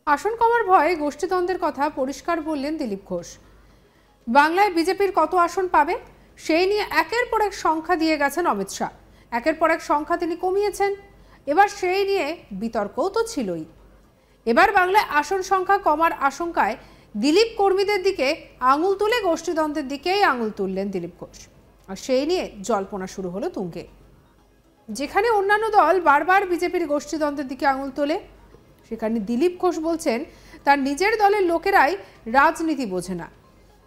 আসন কমার ভয়ে গোষ্ঠীদ্বন্দ্বের কথা পরিষ্কার বললেন দিলীপ ঘোষ। বাংলায় বিজেপির কত আসন পাবে সেই নিয়ে একের পর এক সংখ্যা দিয়ে গেছেন অমিত শাহ। একের পর এক সংখ্যা তিনি কমিয়েছেন। এবার সেই নিয়ে বিতর্কও তো ছিলই। এবার বাংলায় আসন সংখ্যা কমার আশঙ্কায় দিলীপ কর্মীদের দিকে আঙুল তুলে গোষ্ঠীদ্বন্দ্বের দিকেই আঙুল তুললেন দিলীপ ঘোষ। আর সেই নিয়ে জল্পনা শুরু হলো তুঙ্গে। যেখানে অন্যান্য দল বারবার বিজেপির গোষ্ঠীদ্বন্দ্বের দিকে আঙুল তোলে, সেখানে দিলীপ ঘোষ বলছেন তার নিজের দলের লোকেরাই রাজনীতি বোঝে না।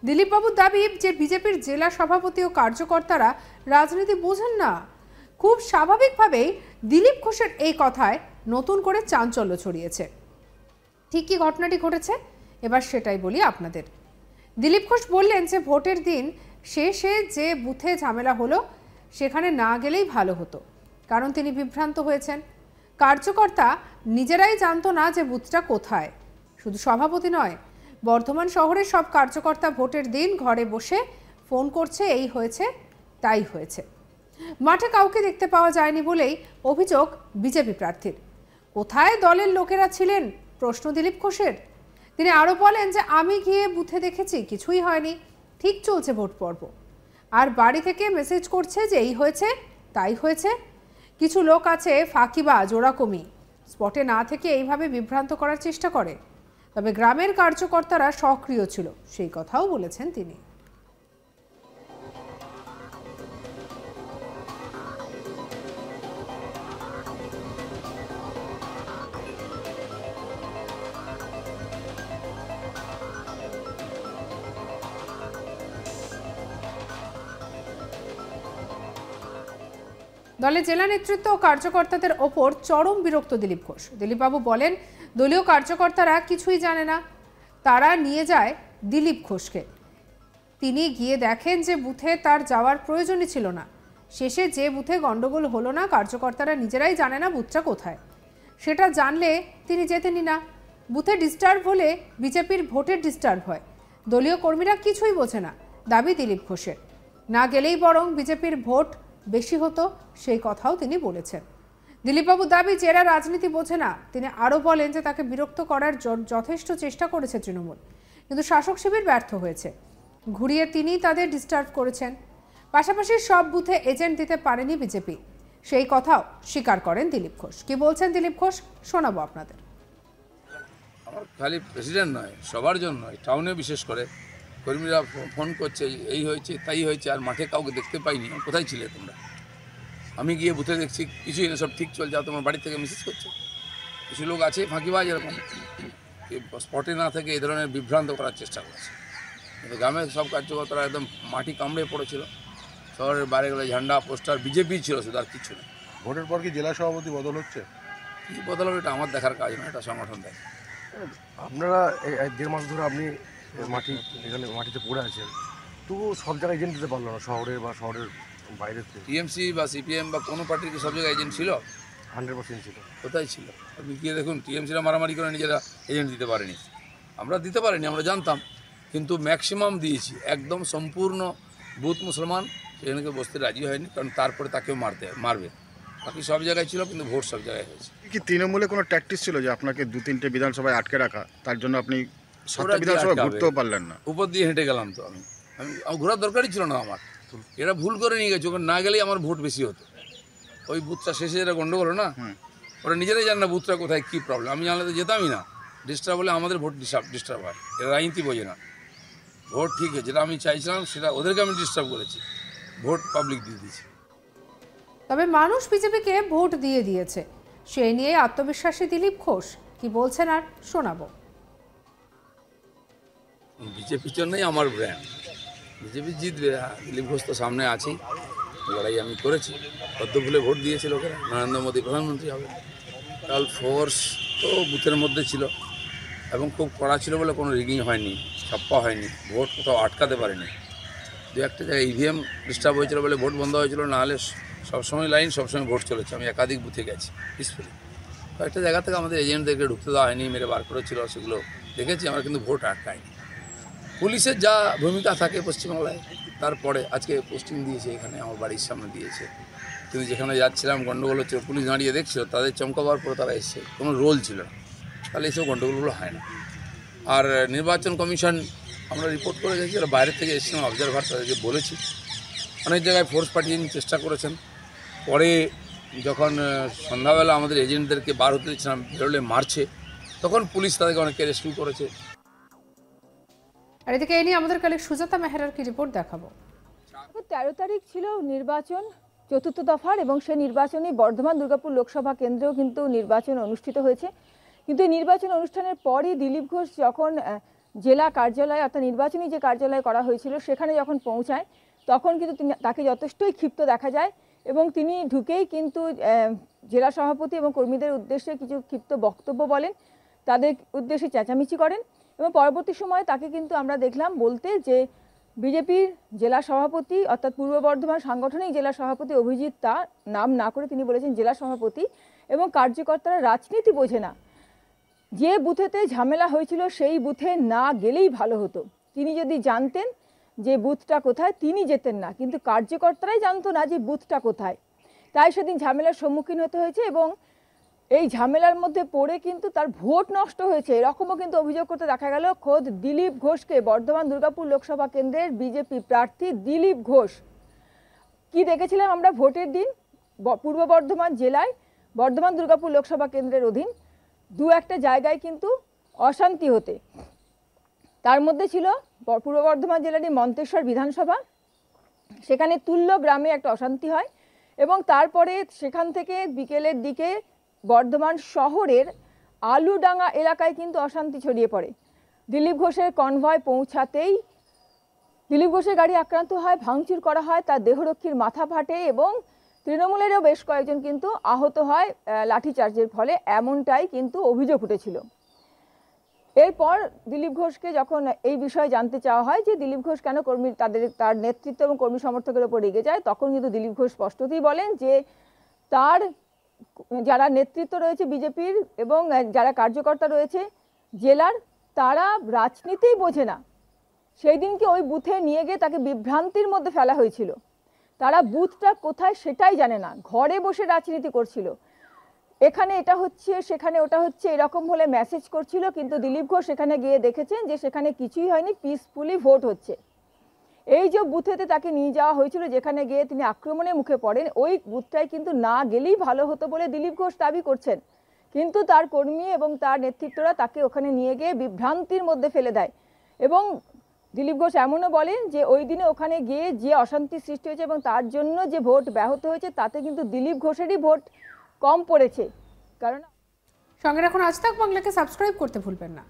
দিলীপবাবুর দাবি যে বিজেপির জেলা সভাপতি ও কার্যকর্তারা রাজনীতি বোঝেন না। খুব স্বাভাবিকভাবেই দিলীপ ঘোষের এই কথায় নতুন করে চাঞ্চল্য ছড়িয়েছে। ঠিক কি ঘটনাটি ঘটেছে এবার সেটাই বলি আপনাদের। দিলীপ ঘোষ বললেন যে ভোটের দিন শেষে যে বুথে ঝামেলা হলো সেখানে না গেলেই ভালো হতো, কারণ তিনি বিভ্রান্ত হয়েছেন। কার্যকর্তা নিজেরাই জানতো না যে বুথটা কোথায়। শুধু সভাপতি নয়, বর্ধমান শহরের সব কার্যকর্তা ভোটের দিন ঘরে বসে ফোন করছে, এই হয়েছে তাই হয়েছে। মাঠে কাউকে দেখতে পাওয়া যায়নি বলেই অভিযোগ বিজেপি প্রার্থীর। কোথায় দলের লোকেরা ছিলেন প্রশ্ন দিলীপ ঘোষের। তিনি আরও বলেন যে আমি গিয়ে বুথে দেখেছি কিছুই হয়নি, ঠিক চলছে ভোট পর্ব। আর বাড়ি থেকে মেসেজ করছে যে এই হয়েছে তাই হয়েছে। কিছু লোক আছে ফাঁকিবাজ, ওরকমই স্পটে না থেকে এইভাবে বিভ্রান্ত করার চেষ্টা করে। তবে গ্রামের কার্যকর্তারা সক্রিয় ছিল, সেই কথাও বলেছেন তিনি। দলের জেলা নেতৃত্ব ও কার্যকর্তাদের ওপর চরম বিরক্ত দিলীপ ঘোষ। দিলীপবাবু বলেন দলীয় কার্যকর্তারা কিছুই জানে না, তারা নিয়ে যায় দিলীপ ঘোষকে। তিনি গিয়ে দেখেন যে বুথে তার যাওয়ার প্রয়োজনই ছিল না। শেষে যে বুথে গন্ডগোল হলো না, কার্যকর্তারা নিজেরাই জানে না বুথটা কোথায়। সেটা জানলে তিনি যেতেনই না। বুথে ডিস্টার্ব হলে বিজেপির ভোটের ডিস্টার্ব হয়। দলীয় কর্মীরা কিছুই বোঝে না, দাবি দিলীপ ঘোষের। না গেলেই বরং বিজেপির ভোট বেশি হতো, সেই কথাও তিনি বলেছেন। দিলীপবাবুর দাবি যে এরা রাজনীতি বোঝে না। তিনি আরও বলেন যে তাকে বিরক্ত করার যথেষ্ট চেষ্টা করেছে তৃণমূল, কিন্তু শাসক শিবির ব্যর্থ হয়েছে। ঘুরিয়ে তিনি তাদের ডিস্টার্ব করেছেন। পাশাপাশি সব বুথে এজেন্ট দিতে পারেনি বিজেপি, সেই কথাও স্বীকার করেন দিলীপ ঘোষ। কি বলছেন দিলীপ ঘোষ শোনাবো আপনাদের। আমার খালি প্রেসিডেন্ট নয়, সবার জন্য টাউনে বিশেষ করে কর্মীরা ফোন করছে এই হয়েছে তাই হয়েছে, আর মাঠে কাউকে দেখতে পাইনি। কোথায় ছিলে তোমরা? আমি গিয়ে বুথে দেখছি কিছুই না, সব ঠিক চলছে, আর তোমার বাড়ি থেকে মেসেজ করছে। কিছু লোক আছে ফাঁকিবাজ, এরকম স্পটে না থেকে এই ধরনের বিভ্রান্ত করার চেষ্টা করছে। কিন্তু গ্রামের সব কার্যকর্তারা একদম মাটি কামড়ে পড়েছিল। শহরের বাইরেগুলো ঝান্ডা পোস্টার বিজেপি ছিল, শুধু আর কিছু নেই। ভোটের পর কি জেলা সভাপতি বদল হচ্ছে? কী বদল হবে এটা আমার দেখার কাজ না, এটা সংগঠন দেখে। আপনারা 1.5 মাস ধরে আপনি এখানে মাটিতে পড়ে আছেন, তবু সব জায়গায় এজেন্ট দিতে পারলো না, শহরের বা শহরের বাইরের থেকে। টিএমসি বা সিপিএম বা কোনো পার্টির কি সব জায়গায় এজেন্ট ছিল? 100% ছিল। কোথায় ছিল? আপনি গিয়ে দেখুন, টিএমসিরা মারামারি করে নিজেরা এজেন্ট দিতে পারেনি। আমরা দিতে পারিনি, আমরা জানতাম, কিন্তু ম্যাক্সিমাম দিয়েছি। একদম সম্পূর্ণ বুথ মুসলমান সেখানে বসতে রাজি হয়নি, কারণ তারপরে তাকেও মারবে। বাকি সব জায়গায় ছিল, কিন্তু ভোট সব জায়গায় হয়েছে। কি তৃণমূলে কোনো ট্যাকটিস ছিল যে আপনাকে 2-3টে বিধানসভায় আটকে রাখা, তার জন্য আপনি 7টা বিধানসভায় ঘুরতেও পারলেন না? উপর দিয়ে হেঁটে গেলাম তো আমি ঘোরার দরকারই ছিল না আমার। এরা ভুল করে নিয়ে গেছে, ওখানে না গেলেই আমার ভোট বেশি হতো। ওই বুথটা শেষে যেটা গন্ডগোল না, ওরা নিজেরাই জানে না বুথটা কোথায় কী প্রবলেম। আমি জানলে তো যেতামই না। ডিস্টার্ব হলে আমাদের ভোট ডিস্টার্ব হয়। এরা রাজনীতি বোঝে না। ভোট ঠিক আছে, যেটা আমি চাইছিলাম সেটা ওদেরকে আমি ডিস্টার্ব করেছি, ভোট পাবলিক দিয়ে দিয়েছি। তবে মানুষ বিজেপিকে ভোট দিয়ে দিয়েছে, সেই নিয়ে আত্মবিশ্বাসী দিলীপ ঘোষ। কি বলছেন আর শোনাবো। বিজেপির জন্যই আমার ব্র্যান্ড, বিজেপি জিতবে। দিলীপ ঘোষ তো সামনে আছেই, লড়াই আমি করেছি। পদ্মফুলে ভোট দিয়েছিল ওখানে, নরেন্দ্র মোদী প্রধানমন্ত্রী হবে। কাল ফোর্স তো বুথের মধ্যে ছিল এবং খুব কড়া ছিল বলে কোনো রিগিং হয়নি, ছাপ্পা হয়নি, ভোট কোথাও আটকাতে পারেনি। দু একটা জায়গায় ইভিএম ডিস্টার্ব হয়েছিল বলে ভোট বন্ধ হয়েছিল, নাহলে সবসময় লাইন, সবসময় ভোট চলেছে। আমি একাধিক বুথে গেছি পিসফুলি। কয়েকটা জায়গা থেকে আমাদের এজেন্টদেরকে ঢুকতে দেওয়া হয়নি, মেরে বার করেছিল, সেগুলো দেখেছি আমরা, কিন্তু ভোট আটকায়নি। পুলিশের যা ভূমিকা থাকে পশ্চিমবাংলায়, তারপরে আজকে পোস্টিং দিয়েছে এখানে, আমার বাড়ির সামনে দিয়েছে। কিন্তু যেখানে যাচ্ছিলাম গণ্ডগোল হচ্ছিল, পুলিশ দাঁড়িয়ে দেখছিল, তাদের চমকাবার পরে তারা এসছে, কোনো রোল ছিল না। তাহলে এইসব গণ্ডগোলগুলো হয় না। আর নির্বাচন কমিশন আমরা রিপোর্ট করে গেছি, এরা বাইরে থেকে এসেছিলাম অবজারভার, তাদেরকে বলেছি। অনেক জায়গায় ফোর্স পাঠিয়ে চেষ্টা করেছেন। পরে যখন সন্ধ্যাবেলা আমাদের এজেন্টদেরকে বার হতে দিচ্ছিলাম, বেরোলে মারছে, তখন পুলিশ তাদেরকে অনেককে রেস্কিউ করেছে। আর এদিকে এই নিয়ে আমাদের কালেক্ট সুজাতা মেহরার কি রিপোর্ট দেখাবো। 13 তারিখ ছিল নির্বাচন চতুর্থ দফার, এবং সেই নির্বাচনে বর্ধমান দুর্গাপুর লোকসভা কেন্দ্রেও কিন্তু নির্বাচন অনুষ্ঠিত হয়েছে। কিন্তু এই নির্বাচন অনুষ্ঠানের পরই দিলীপ ঘোষ যখন জেলা কার্যালয় অর্থাৎ নির্বাচনী যে কার্যালয় করা হয়েছিল সেখানে যখন পৌঁছায়, তখন কিন্তু তাকে যথেষ্টই ক্ষিপ্ত দেখা যায়, এবং তিনি ঢুকেই কিন্তু জেলা সভাপতি এবং কর্মীদের উদ্দেশ্যে কিছু ক্ষিপ্ত বক্তব্য বলেন, তাদের উদ্দেশ্যে চেঁচামেচি করেন, এবং পরবর্তী সময়ে তাকে কিন্তু আমরা দেখলাম বলতে যে বিজেপির জেলা সভাপতি অর্থাৎ পূর্ব বর্ধমান সাংগঠনিক জেলা সভাপতি অভিজিৎ, তার নাম না করে তিনি বলেছেন জেলা সভাপতি, এবং কার্যকর্তারা রাজনীতি বোঝে না। যে বুথেতে ঝামেলা হয়েছিল সেই বুথে না গেলেই ভালো হতো। তিনি যদি জানতেন যে বুথটা কোথায় তিনি যেতেন না, কিন্তু কার্যকর্তারাই জানতো না যে বুথটা কোথায়, তাই সেদিন ঝামেলার সম্মুখীন হতে হয়েছে, এবং এই ঝামেলার মধ্যে পড়ে কিন্তু তার ভোট নষ্ট হয়েছে এরকমও কিন্তু অভিযোগ করতে দেখা গেল খোদ দিলীপ ঘোষকে। বর্ধমান দুর্গাপুর লোকসভা কেন্দ্রের বিজেপি প্রার্থী দিলীপ ঘোষ। কি দেখেছিলাম আমরা ভোটের দিন পূর্ব বর্ধমান জেলায় বর্ধমান দুর্গাপুর লোকসভা কেন্দ্রের অধীন দু একটা জায়গায় কিন্তু অশান্তি হতে, তার মধ্যে ছিল পূর্ব বর্ধমান জেলারই মন্তেশ্বর বিধানসভা, সেখানে তুল্য গ্রামে একটা অশান্তি হয়, এবং তারপরে সেখান থেকে বিকেলের দিকে বর্ধমান শহরের আলুডাঙ্গা এলাকায় কিন্তু অশান্তি ছড়িয়ে পড়ে। দিলীপ ঘোষের কনভয় পৌঁছাতেই দিলীপ ঘোষের গাড়ি আক্রান্ত হয়, ভাঙচুর করা হয়, তার দেহরক্ষীর মাথা ফাটে, এবং তৃণমূলেরও বেশ কয়েকজন কিন্তু আহত হয় লাঠিচার্জের ফলে, এমনটাই কিন্তু অভিযোগ উঠেছিল। এরপর দিলীপ ঘোষকে যখন এই বিষয়ে জানতে চাওয়া হয় যে দিলীপ ঘোষ কেন তার নেতৃত্ব এবং কর্মী সমর্থকের উপর রেগে যায়, তখন কিন্তু দিলীপ ঘোষ স্পষ্টতই বলেন যে তার যারা নেতৃত্ব রয়েছে বিজেপির এবং যারা কার্যকর্তা রয়েছে জেলার, তারা রাজনীতিই বোঝে না। সেই দিনকে ওই বুথে নিয়ে গিয়ে তাকে বিভ্রান্তির মধ্যে ফেলা হয়েছিল। তারা বুথটা কোথায় সেটাই জানে না, ঘরে বসে রাজনীতি করছিল, এখানে এটা হচ্ছে সেখানে ওটা হচ্ছে এরকম বলে মেসেজ করছিল। কিন্তু দিলীপ ঘোষ সেখানে গিয়ে দেখেছেন যে সেখানে কিছুই হয়নি, পিসফুলি ভোট হচ্ছে। এই যে বুথেতে তাকে নিয়ে যাওয়া হয়েছিল যেখানে গিয়ে তিনি আক্রমণের মুখে পড়েন, ওই বুথটায় কিন্তু না গেলেই ভালো হতো বলে দিলীপ ঘোষ দাবি করছেন, কিন্তু তার কর্মী এবং তার নেতৃত্বরা তাকে ওখানে নিয়ে গিয়ে বিভ্রান্তির মধ্যে ফেলে দেয়। এবং দিলীপ ঘোষ এমনও বলেন যে ওই দিনে ওখানে গিয়ে যে অশান্তি সৃষ্টি হয়েছে এবং তার জন্য যে ভোট ব্যাহত হয়েছে, তাতে কিন্তু দিলীপ ঘোষেরই ভোট কম পড়েছে। কারণ সঙ্গে রাখুন আজ তাক বাংলাকে সাবস্ক্রাইব করতে ভুলবেন না।